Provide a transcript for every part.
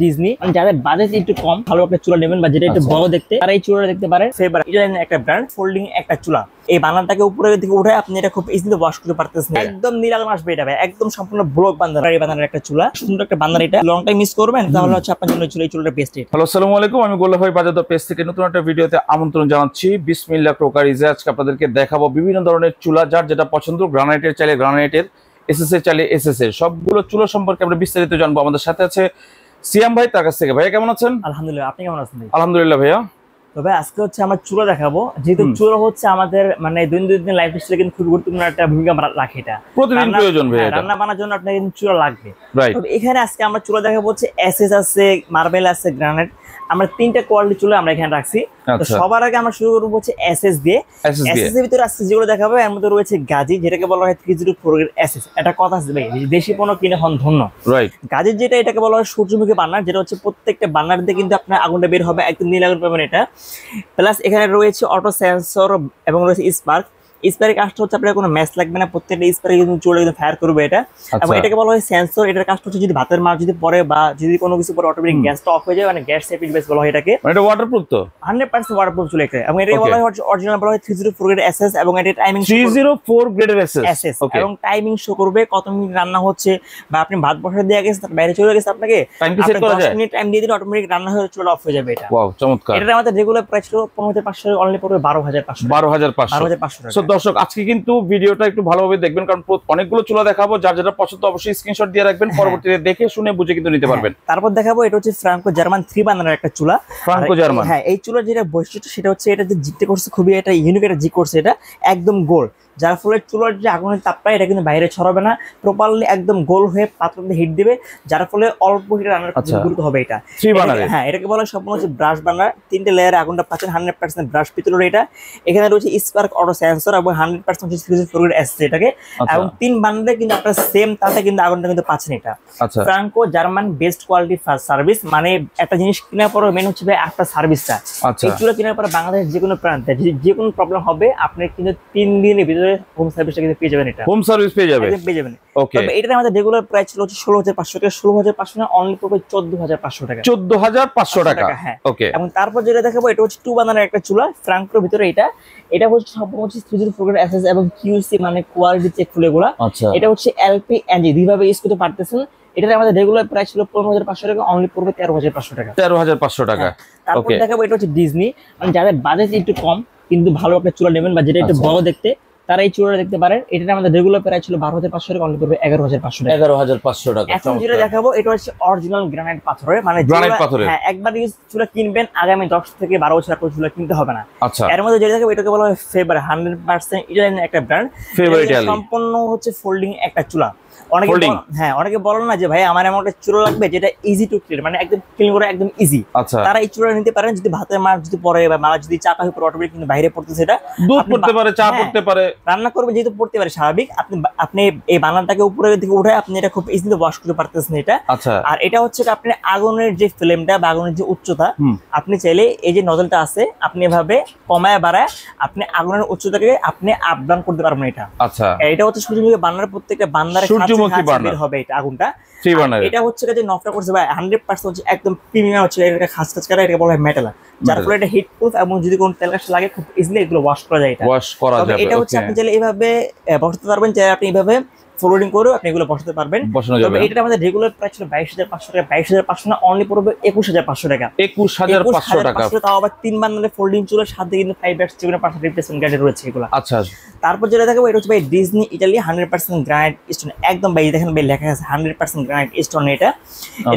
Disney, যাদের budget একটু কম, ভালো একটা চুলা নেবেন বা যেটা একটু বড় দেখতে, তারা এই চুলাটা দেখতে পারেন। ফেবার ইটালিয়ান একটা ব্র্যান্ড, ফোল্ডিং একটা চুলা। এই বানানটাকে উপরের দিকে উঠে আপনি এটা খুব ইজিলি ওয়াশ করতে পারতেছেন। একদম নিরালাম আসবে এটা ভাই, একদম সম্পূর্ণ ব্লক বান্দার এই বানানোর একটা চুলা, সুন্দর একটা বান্দার। এটা লং টাইম মিস করবেন তাহলে হচ্ছে আপনার জন্য এই চুলাটা বেস্ট। হ্যালো, আসসালামু আলাইকুম। আমি গোল্লা ভাই বাজার দর পেজ থেকে নতুন একটা ভিডিওতে আমন্ত্রণ জানাচ্ছি। বিসমিল্লাহ ক্রোকারিজে আজকে আপনাদেরকে দেখাবো বিভিন্ন ধরনের চুলা, যার যেটা পছন্দ। গ্রানাইটের চাইলে গ্রানাইটের, এসএস এর চাইলে এসএস এর, সবগুলো চুলা সম্পর্কে আমরা বিস্তারিত জানবো। আমাদের সাথে আছে সিয়াম ভাই, তার কাছ থেকে। ভাইয়া কেমন আছেন? আলহামদুলিল্লাহ, আপনি কেমন আছেন? আলহামদুলিল্লাহ ভাইয়া। তবে আজকে হচ্ছে আমরা চুলা দেখাবো, যেহেতু চুলা হচ্ছে আমাদের মানে দৈনন্দিন লাইফ স্টাইলে কিন্তু খুব গুরুত্বপূর্ণ একটা ভূমিকা রাখে। এটা প্রতিদিন প্রয়োজন ভাই, রান্না বান্নার জন্য আপনার কিন্তু চুলা লাগবে। রাইট। তবে এখানে আজকে আমরা চুলা দেখাবো হচ্ছে এসএস আছে, মার্বেল আছে, গ্রানাইট। আমরা তিনটা কোয়ালিটি চুলা আমরা এখানে রাখছি। তো সবার আগে আমরা শুরু করবো হচ্ছে এসএস দিয়ে। এসএস এর ভিতরে আজকে যেগুলো দেখাবো এর মধ্যে রয়েছে গাজি, যেটাকে বলা হয় 304 এর এসএস। এটা কথা আছে ভাই, দেশি পণ্য কিনে হন ধন্য। রাইট। গাজির যেটা, এটাকে বলা হয় সূর্যমুখী বার্নার, যেটা হচ্ছে প্রত্যেকটা বার্নার দিয়ে কিন্তু আপনার আগুনটা বের হবে, একদম নীল আগুন পাবেন এটা। প্লাস এখানে রয়েছে অটো সেন্সর এবং রয়েছে স্পার্ক। স্পার্কের কাজটা হচ্ছে আপনার কোনো ম্যাচ লাগবে না, প্রত্যেকটা স্পার্কে কিন্তু চলে কিন্তু ফায়ার করবে এটা। এবং এটাকে বলা হয় সেন্সর। এটার কাজটা হচ্ছে যদি ভাতের মাছ যদি পরে বা যদি কোনো কিছু পরে অটোমেটিক গ্যাসটা অফ হয়ে যায়, মানে গ্যাস সেফটি ডিভাইস বলা হয় এটাকে। এটা ওয়াটারপ্রুফ তো 100% ওয়াটারপ্রুফ চলে এটা। এবং এটাকে বলা হয় অরিজিনাল বলা হয় 304 গ্রেড এসএস। এবং এটা টাইমিং 304 গ্রেডের এসএস। এবং টাইমিং শো করবে কত মিনিট রান্না হচ্ছে, বা আপনি ভাত বসা দিয়ে গেছেন তার বাইরে চলে গেছে, আপনাকে টাইম কি সেট করা যায়? 10 মিনিট টাইম দিয়ে দিলে অটোমেটিক রান্না হয়ে চলে অফ হয়ে যাবে এটা। ওয়াও, চমৎকার। এটা আমাদের রেগুলার প্রাইস ছিল 15500, অনলি পড়বে 12500। 12500 টাকা। সো দর্শক, আজকে কিন্তু ভিডিওটা একটু ভালোভাবে দেখবেন, কারণ অনেকগুলো চুলা দেখাবো। যার যেটা পছন্দ অবশ্যই স্ক্রিনশট দিয়ে রাখবেন, পরবর্তীতে দেখে শুনে বুঝে কিন্তু নিতে পারবেন। তারপর দেখাবো এটা হচ্ছে ফ্রাঙ্কো জার্মান 3 বার্নারের একটা চুলা। ফ্রাঙ্কো জার্মান, হ্যাঁ। এই চুলার যেটা বৈশিষ্ট্য সেটা হচ্ছে এটা যে জিগটা করছে খুবই একটা ইউনিক একটা জিগ করছে, এটা একদম গোল, যার ফলে চুলার যে আগুনের তাপটা এটা কিন্তু বাইরে ছড়াবে না, প্রপারলি একদম গোল হয়ে পাত্রতে হিট দিবে, যার ফলে অল্প হিটে রান্নার গুরুত্ব হবে এটা। হ্যাঁ, এটাকে বলা হয় সম্পূর্ণ হচ্ছে ব্রাশ বার্নার। 3টে লেয়ারে আগুনটা পাচ্ছেন, 100% ব্রাশ পিতলের এটা। এখানে রয়েছে স্পার্ক অটো সেন্সর এবং 100% হচ্ছে 304 গ্রেড এসএস এটাকে। এবং 3 বার্নারে কিন্তু আপনারা সেম তাতে কিন্তু আগুনটা কিন্তু পাচ্ছেন এটা। Franco German best quality first service, মানে একটা জিনিস কেনার পর মেন হচ্ছে ভাই আপনার সার্ভিসটা। এই চুলা কেনার পর বাংলাদেশের যে কোনো প্রান্তে যে কোনো প্রবলেম হবে আপনি কিন্তু 3 দিনের ভিতরে হোম সার্ভিসটা কিন্তু পেয়ে যাবেন। এটা হোম সার্ভিস পেয়ে যাবেন। ওকে। তবে এটা আমাদের রেগুলার প্রাইস ছিল 16500 টাকা। 16500 না, অনলি পড়বে 14500 টাকা। 14500 টাকা। হ্যাঁ। ওকে। এবং তারপর যেটা দেখাবো এটা হচ্ছে 2 বার্নারের একটা চুলা, ফ্রাঙ্কোর ভিতরে এটা হচ্ছে সম্পূর্ণ হচ্ছে 304 গ্রেড এসএস এবং কিউসি মানে কোয়ালিটি চেক ফুল এগুলা। এটা হচ্ছে এলপি এনজি দুইভাবে ইউজ করতে পারতেছেন। এটা আমাদের রেগুলার প্রাইস ছিল 15500 টাকা, অনলি পড়বে 13500 টাকা। 13500 টাকা। তারপর দেখাবো এটা হচ্ছে ডিজনি, মানে যাদের বাজেট একটু কম কিন্তু ভালো একটা চুলা নেবেন বা যেটা একটু বড় দেখতে, তারা এই চুলাটা দেখতে পারেন। এটা আমাদের রেগুলার প্রাইস ছিল 12500 টাকা, অনলি পড়বে 11500 টাকা। 11500 টাকা। এখন যেটা দেখাবো এটা হচ্ছে অরিজিনাল গ্রানাইট পাথরের, মানে গ্রানাইট পাথরের। হ্যাঁ, একবার ইউজ চুলা কিনবেন, আগামী 10 থেকে 12 বছর পর চুলা কিনতে হবে না। এর মধ্যে যেটা দেখাবো এটাকে বলা হয় ফেবার, 100% ইটালিয়ান একটা ব্র্যান্ড। সম্পূর্ণ হচ্ছে ফোল্ডিং একটা চুলা। অনেকে বলেন না যে ভাই আমার এমন একটা চুলা লাগবে যেটা ইজি টু ক্লিন, মানে একদম ক্লিন করা একদম ইজি। তারা এই চুলা নিতে পারেন। যদি ভাতের মাছ যদি পড়ে বা মাছ যদি চাকা হয়ে পড়ে, অটোমেটিক কিন্তু বাইরে পড়তেছে, এটা দুধ পড়তে পারে, চা পড়তে পারে, রান্না করবে যেহেতু পড়তে পারে স্বাভাবিক। আপনি এই বানানটাকে উপরের দিকে উঠে আপনি এটা খুব ইজিলি ওয়াশ করতে পারতেছেন এটা। আর এটা হচ্ছে আপনি আগুনের যে ফ্লেমটা বা আগুনের যে উচ্চতা, আপনি চাইলে এই যে নজলটা আছে আপনি এভাবে কমায় বাড়ায় আপনি আগুনের উচ্চতাকে আপনি আপ ডাউন করতে পারবেন এটা। এটা হচ্ছে সূর্যমুখী বার্নার, প্রত্যেকটা বার্নারে বের হবে এটা আগুনটা। এটা হচ্ছে যে নফটা করছে ভাই 100% হচ্ছে একদম প্রিমিয়াম হচ্ছে, এটা খাস করা, এটা বলা হয় মেটাল, যার ফলে এটা হিট প্রুফ এবং যদি কোনো তেল কাজ লাগে খুব ইজিলি এগুলো ওয়াশ করা যায়। এটা হচ্ছে আপনি চাইলে এইভাবে বসাতে পারবেন, চাইলে আপনি এইভাবে ফোল্ডিং করে আপনি এগুলো বসাতে পারবেন। তবে এটা আমাদের রেগুলার প্রাইস ছিল 22500 টাকা। 22500 না, অনলি পড়বে 21500 টাকা। 21500 টাকা। তাও আবার 3 বান্ডেলের ফোল্ডিং চুলার সাথে কিন্তু 5 ইয়ার্স যেগুলো পার্সেন্ট রিপ্লেসমেন্ট গ্যারান্টি রয়েছে এগুলো। তারপর যেটা দেখাবো এটা হচ্ছে ভাই ডিজনি ইটালি 100% গ্রানাইট স্টোন, একদম ভাই দেখেন ভাই লেখা আছে 100% গ্রানাইট স্টোন। এটা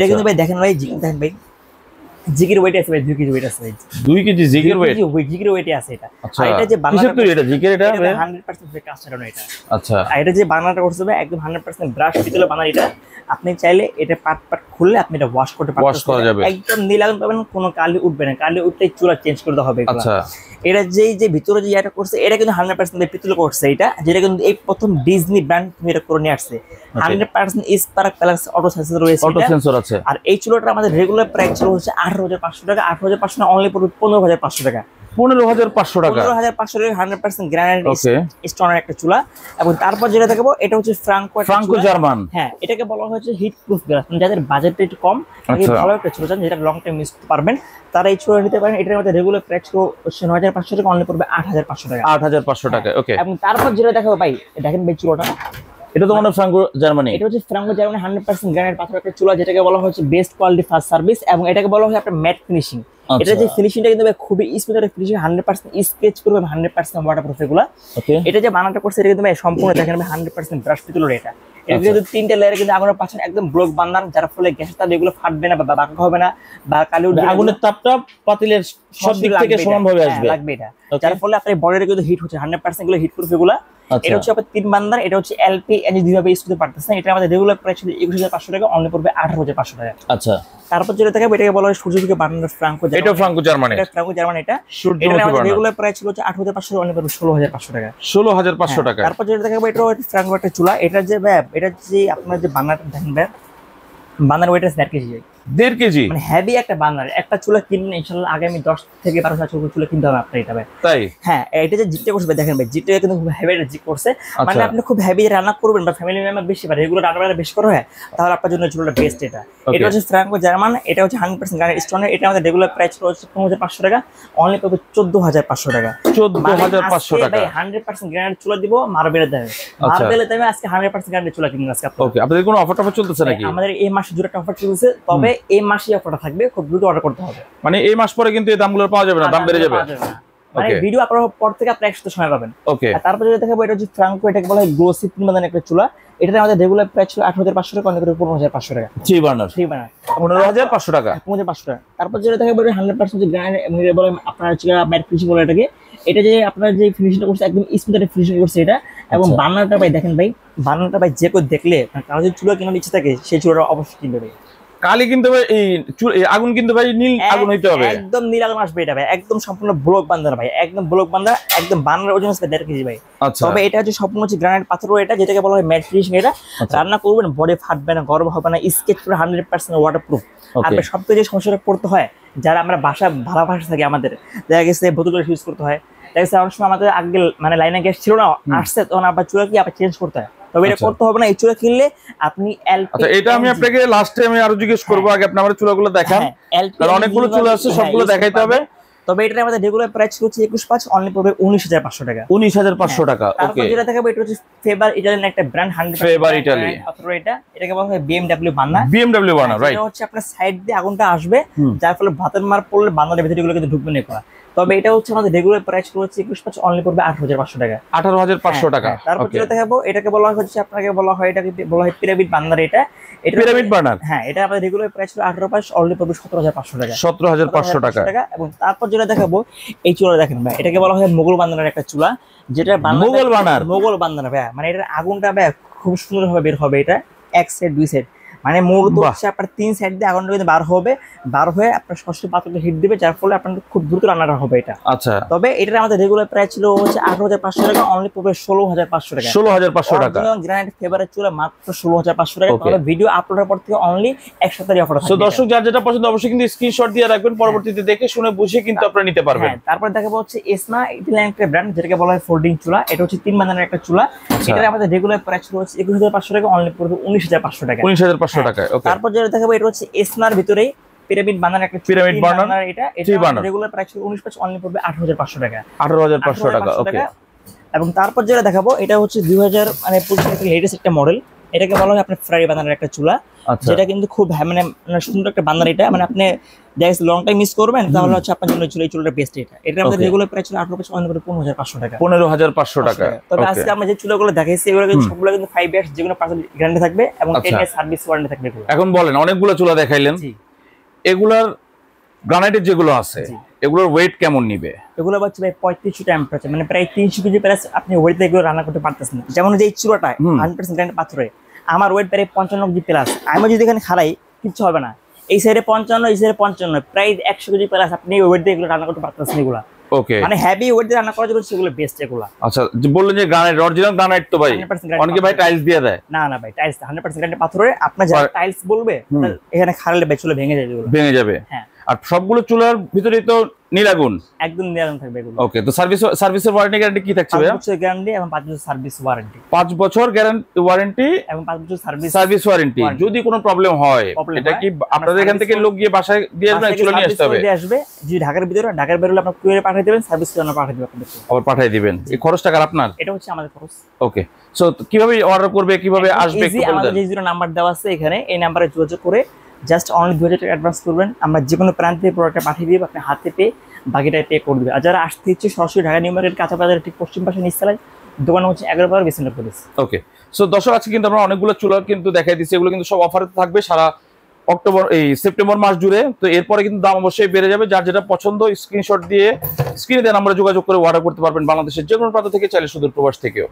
কিন্তু ভাই দেখেন ভাই, দেখেন ভাই জিগের ওয়েট আছে ভাই, 2 কেজি ওয়েট আছে ভাই। 2 কেজি জিগের ওয়েট, জিগের ওয়েট আছে এটা। আর এটা যে বানাটা এটা জিগের, এটা 100% কাস্ট আয়রন এটা। আর এটা যে বানাটা করছে ভাই একদম 100% ব্রাশ পিতলের বানা এটা। আপনি চাইলে এটা পাট খুললে আপনি এটা ওয়াশ করতে পারবেন, একদম নীল আগুন পাবেন, কোনো কালি উঠবে না। কালি উঠলেই চুলা চেঞ্জ করতে হবে। এটা যে ভিতরে যে এটা করছে এটা কিন্তু 100% পিতলে করছে এটা, যেটা কিন্তু এই প্রথম ডিজনি ব্র্যান্ড এটা করে নিয়ে আসছে। 100% স্পার্ক প্লাস অটো সেন্সর রয়েছে, অটো সেন্সর আছে। আর এই চুলাটা আমাদের রেগুলার প্রাইস ছিল হচ্ছে 18500 টাকা। 18500 না, অনলি পড়বে 15500 টাকা। 15,500 টাকা। 15,500 টাকা 100% গ্রানাইট ওকে, স্টোনের একটা চুলা। এবং তারপর যেটা দেখাবো এটা হচ্ছে ফ্রাঙ্কো জার্মান। হ্যাঁ, এটাকে বলা হচ্ছে হিট প্রুফ গ্লাস। যাদের বাজেটটা একটু কম, ভালো একটা চুলা চান যেটা লং টাইম ইউজ করতে পারবেন, তারা এই চুলা নিতে পারেন। এটার মধ্যে রেগুলার প্রাইস হচ্ছে 9,500 টাকা, অনলি পড়বে 8,500 টাকা। 8,500 টাকা। ওকে, এবং তারপর যেটা দেখাবো ভাই, দেখেন ভাই চুলাটা, এটা তো মানে ফ্রাঙ্কো জার্মানি। এটা হচ্ছে ফ্রাঙ্কো জার্মানি 100% গ্রানাইট পাথর একটা চুলা, যেটাকে বলা হচ্ছে বেস্ট কোয়ালিটি ফার্স্ট সার্ভিস। এবং এটাকে বলা হয় আপনার ম্যাট ফিনিশিং। এটা যে ফিনিশিংটা কিন্তু খুবই স্মুথ একটা ফিনিশিং, 100% স্কেচ করবে, 100% ওয়াটারপ্রুফ এগুলা। ওকে, এটা যে বানাটা করছে এটা কিন্তু সম্পূর্ণ দেখেন 100% ব্রাশ পিতলের। এটা কিন্তু 3টে লেয়ারে কিন্তু আগুনের পাচ্ছেন একদম ব্লক বান্ধান, যার ফলে গ্যাসের তাপ এগুলো ফাটবে না বা বাঁকা হবে না বা কালি উঠবে। আগুনের তাপটা পাতিলের সব দিক থেকে সমানভাবে আসবে, লাগবে এটা, যার ফলে আপনার বডিতে কিন্তু হিট হচ্ছে 100% গুলো হিট প্রুফ এগুলা। এটা হচ্ছে আপনার 3 বান্দার, এটা হচ্ছে এলপি এনজি দুইভাবে ইউজ করতে পারতেছেন। এটা আমাদের রেগুলার প্রাইস ছিল 21,500 টাকা, অনলি পড়বে 18,500 টাকা। আচ্ছা, তারপর যেটা দেখাবো এটাকে বলা হয় সূর্যমুখী বান্দার ফ্রাঙ্কো জার্মানি। এটা ফ্রাঙ্কো জার্মানি, এটা ফ্রাঙ্কো জার্মানি। এটা আমাদের রেগুলার প্রাইস ছিল 8,500, অনলি পড়বে 16,500 টাকা। 16,500 টাকা। তারপর যেটা দেখাবো এটা হচ্ছে ফ্রাঙ্কো একটা চুলা। এটা যে এটা যে আপনার যে বান্নাটা দেখেন, বান্নার ওয়েট আছে 1.5 কেজি। 1.5 কেজি, মানে হেভি একটা বান্নার। একটা চুলা কিনলে ইনশাআল্লাহ আগামী 10 থেকে 12,000 চুলা কিনতে হবে আপনার। এটা ভাই তাই? হ্যাঁ, এটা যে জিটটা করছে দেখেন ভাই, জিটটা কিন্তু খুব হেভি একটা জিট করছে। মানে আপনি খুব হেভি রান্না করবেন বা ফ্যামিলি মেম্বার বেশি বা রেগুলার রান্না বেশি করে হয়, তাহলে আপনার জন্য চুলাটা বেস্ট। এটা এটা হচ্ছে ফ্রাঙ্কো জার্মান। এটা হচ্ছে 100% গ্রানাইট স্টোনের। এটা আমাদের রেগুলার প্রাইস হচ্ছে 15,500 টাকা, অনলি পাবে 14,500 টাকা। 14,500 টাকা। ভাই 100% গ্রানাইট চুলা দিব মার্বেলের দামে। মার্বেলের দামে আজকে 100% গ্রানাইট চুলা কিনুন আজকে। ওকে, আপনাদের কোনো অফার টফার চলতেছে নাকি? আমাদের এই মাসে জুড়ে একটা অফার চলছে, তবে এই মাসেই অফারটা থাকবে, খুব দ্রুত অর্ডার করতে হবে। মানে এই মাস পরে কিন্তু এই দামগুলো পাওয়া যাবে না, দাম বেড়ে যাবে। মানে ভিডিও আপলোড পর থেকে আপনি একসাথে সময় পাবেন। ওকে, তারপর যেটা দেখাবো এটা হচ্ছে ফ্রাঙ্কো, এটাকে বলা হয় গ্লোসি প্রিমাদান একটা চুলা। এটাতে আমাদের রেগুলার প্রাইস ছিল 8,500 টাকা, অনেক করে 15,500 টাকা। 3 বার্নার 15,500 টাকা। 15,500 টাকা। তারপর যেটা দেখাবো 100% যে গ্রানাইট বলে আপনার ম্যাট ফিনিশিং বলে এটাকে। এটা যে আপনার যে ফিনিশিংটা করছে একদম স্মুথ একটা ফিনিশিং করছে এটা। এবং বার্নারটা ভাই দেখেন ভাই, বার্নারটা ভাই যে কেউ দেখলে কারো যদি চুলা কেনার ইচ্ছে থাকে সেই চুলাটা অবশ্যই কিনবে ভাই। কালি কিন্তু ভাই এই আগুন কিন্তু ভাই নীল আগুন হইতে হবে, একদম নীল আগুন আসবে এটা ভাই, একদম সম্পূর্ণ ব্লক বান্ধার ভাই, একদম ব্লক বান্ধা, একদম বান্নার ওজন আছে 1.5 কেজি ভাই। তবে এটা হচ্ছে সম্পূর্ণ হচ্ছে গ্রানাইট পাথর, এটা যেটাকে বলা হয় ম্যাট ফিনিশিং। এটা রান্না করবেন বডি ফাটবে না, গরম হবে না, স্কেচ পুরো 100% ওয়াটারপ্রুফ। আর সবথেকে যে সমস্যাটা পড়তে হয় যারা আমরা বাসা ভাড়া বাসা থাকি, আমাদের দেখা গেছে বোতল ইউজ করতে হয়। দেখা গেছে অনেক সময় আমাদের আগে মানে লাইনে গ্যাস ছিল না, আসছে তখন আবার চুলা কি আবার চেঞ্জ করতে হয়। তবে এটা করতে হবে না, এই চুলা কিনলে আপনি আচ্ছা, এটা আমি আপনাকে লাস্টে আমি আরো জিজ্ঞেস করব, আগে আপনি আমার চুলাগুলো দেখান, কারণ অনেকগুলো চুলা আছে, সবগুলো দেখাইতে হবে। তবে এটা আমাদের রেগুলার প্রাইস হচ্ছে 21,500, অনলি পড়বে 19,500 টাকা। 19,500 টাকা। তারপর যেটা দেখাবো এটা হচ্ছে ফেবার ইটালিয়ান একটা ব্র্যান্ড, 100% ফেবার ইটালি পাথর। এটাকে বলা হয় BMW বান্না। BMW বান্না, রাইট। এটা হচ্ছে আপনার সাইড দিয়ে আগুনটা আসবে, যার ফলে ভাতের মার পড়লে বান্নার ভিতরে এগুলো কিন্তু ঢুকবে না করা। তবে এটা হচ্ছে আমাদের রেগুলার প্রাইস হচ্ছে 21,500, অনলি পড়বে 18,500 টাকা। 18,500 টাকা। তারপর যেটা দেখাবো এটাকে বলা হচ্ছে আপনাকে বলা হয় এটাকে বলা হয় পিরামিড বান্নার। এটা পিরামিড বার্নার। হ্যাঁ, এটা আমাদের রেগুলার প্রাইস ছিল 18,500, অনলি পড়বে 17,500 টাকা। 17,500 টাকা। এবং তারপর যেটা দেখাবো এই চুলা দেখেন ভাই, এটাকে বলা হয় মোগল বান্দানের একটা চুলা, যেটা মোগল বান্দানা ভাই। মানে এটার আগুনটা ভাই খুব সুন্দরভাবে বের হবে। এটা এক সাইড দুই সাইড, মানে মূলত হচ্ছে আপনার 3 সাইড দিয়ে আগুনটা কিন্তু বার হয়ে আপনার ষষ্ঠ পাত্রটা হিট দিবে, যার ফলে আপনার খুব দ্রুত রান্নাটা হবে এটা। আচ্ছা, তবে এটা আমাদের রেগুলার প্রাইস ছিল হচ্ছে 18,500 টাকা, অনলি পড়বে 16,500 টাকা। 16,500 টাকা। গ্রানাইট ফেভারের চুলা মাত্র 16,500 টাকা। তবে ভিডিও আপলোডের পর থেকে অনলি এক সপ্তাহের অফার আছে। তো দর্শক যার যেটা পছন্দ অবশ্যই কিন্তু স্ক্রিনশট দিয়ে রাখবেন, পরবর্তীতে দেখে শুনে বুঝে কিন্তু আপনারা নিতে পারবেন। তারপর দেখাবো হচ্ছে এসমা ইটালিয়ান একটা ব্র্যান্ড, যেটাকে বলা হয় ফোল্ডিং চুলা। এটা হচ্ছে 3 বান্দানের একটা চুলা। এটা আমাদের রেগুলার প্রাইস ছিল হচ্ছে 21,500 টাকা, অনলি পড়বে 19,500 টাকা। 19,500 টাকা। ওকে, তারপর যেটা দেখাবো এটা হচ্ছে এসমার ভিতরেই পিরামিড বান্দানের একটা পিরামিড বার্নার। এটা রেগুলার প্রাইস ছিল 19,500, অনলি পড়বে 18,500 টাকা। 18,500 টাকা। ওকে, এবং তারপর যেটা দেখাবো এটা হচ্ছে 2000 মানে 25 একটা লেটেস্ট একটা মডেল। এটাকে বলা হয় আপনার ফ্রাই বান্দানের একটা চুলা, যেটা কিন্তু খুব মানে সুন্দর একটা বান্দার। এটা মানে আপনি দেখেন লং টাইম মিস করবেন তাহলে হচ্ছে আপনার জন্য এই চুলাটা বেস্ট। এটা আমাদের রেগুলার প্রাইস ছিল 18,500, অনলি পড়বে 15,500 টাকা। 15,500 টাকা। তবে আজকে আমরা যে চুলাগুলো দেখাইছি এগুলো কিন্তু সবগুলো কিন্তু 5 ইয়ার্স যেগুলো পার্সেন্ট গ্যারান্টি থাকবে এবং 10 ইয়ার্স সার্ভিস ওয়ারেন্টি থাকবে। এখন বলেন, অনেকগুলো চুলা দেখাইলেন, এগুলার গ্রানাইটের যেগুলো আছে এগুলোর ওয়েট কেমন নিবে? এগুলো হচ্ছে ভাই 35 টেম্পারেচার, মানে প্রায় 300 কেজি প্লাস আপনি ওয়েট দিয়ে এগুলো রান্না করতে পারতেছেন। যেমন যে এই চুলাটা 100% গ্রানাইট পাথরে, আমার ওয়েট প্রায় 55 কেজি প্লাস। আমি যদি এখানে খাড়াই কিছু হবে না, এই সাইডে 55, এই সাইডে 55, প্রায় 100 কেজি প্লাস আপনি ওয়েট দিয়ে এগুলো রান্না করতে পারতেছেন। এগুলো ওকে, মানে হেভি ওয়েট দিয়ে রান্না করার জন্য সেগুলো বেস্ট এগুলো। আচ্ছা, যে বললেন যে গ্রানাইট, অরিজিনাল গ্রানাইট তো ভাই অনেকে ভাই টাইলস দিয়ে দেয়। না না ভাই, টাইলস 100% গ্রানাইট পাথরে। আপনার যারা টাইলস বলবে এখানে খাড়ালে ভাই চুলা ভেঙে যাবে, এগুলো ভেঙে যাবে। হ্যাঁ, আর সবগুলো চুলার ভিতরে তো নীলাগুন একদম নিরাপদ থাকবে এগুলো। ওকে, তো সার্ভিসের ওয়ারেন্টি গ্যারান্টি কি থাকছে 5 ভাইয়া? বছর গ্যারান্টি এবং 5 বছর সার্ভিস ওয়ারেন্টি। 5 বছর ওয়ারেন্টি এবং 5 বছর সার্ভিস ওয়ারেন্টি। যদি কোনো প্রবলেম হয় এটা কি আপনাদের এখান থেকে লোক গিয়ে বাসায় দিয়ে আসবে, চুলা নিয়ে আসতে হবে? আসবে, যদি ঢাকার ভিতরে, ঢাকার বাইরে হলে আপনারা কুরিয়ারে পাঠিয়ে দিবেন, সার্ভিস চার্জ পাঠিয়ে দিবেন আপনাদের। আবার পাঠিয়ে দিবেন, এই খরচটা কার আপনার? এটা হচ্ছে আমাদের খরচ। ওকে, সো কিভাবে অর্ডার করবে, কিভাবে আসবে একটু বলে আমাদের দেন। যে জিরো নাম্বার দেওয়া আছে এখানে, এই নাম্বারে যোগাযোগ করে জাস্ট অনলি 2000 টাকা অ্যাডভান্স করবেন, আমরা যে কোনো প্রান্ত থেকে প্রোডাক্টটা পাঠিয়ে দিব, আপনি হাতে পেয়ে বাকিটা পে করে দিবেন। আর যারা আসতে ইচ্ছে সরাসরি ঢাকা নিউ মার্কেট কাঁচা বাজারের ঠিক পশ্চিম পাশে নিচতলায় দোকান হচ্ছে 11 বার বেসিন পুলিশ। ওকে, সো দর্শক আজকে কিন্তু আমরা অনেকগুলো চুলা কিন্তু দেখাই দিচ্ছি, এগুলো কিন্তু সব অফারে থাকবে সারা সেপ্টেম্বর মাস জুড়ে। তো এরপরে কিন্তু দাম অবশ্যই বেড়ে যাবে। যার যেটা পছন্দ স্ক্রিনশট দিয়ে স্ক্রিনে দেন আমরা যোগাযোগ করে অর্ডার করতে পারবেন, বাংলাদেশের যে কোনো প্রান্ত থেকে, চাইলে সুদূর প্রবাস থেকেও।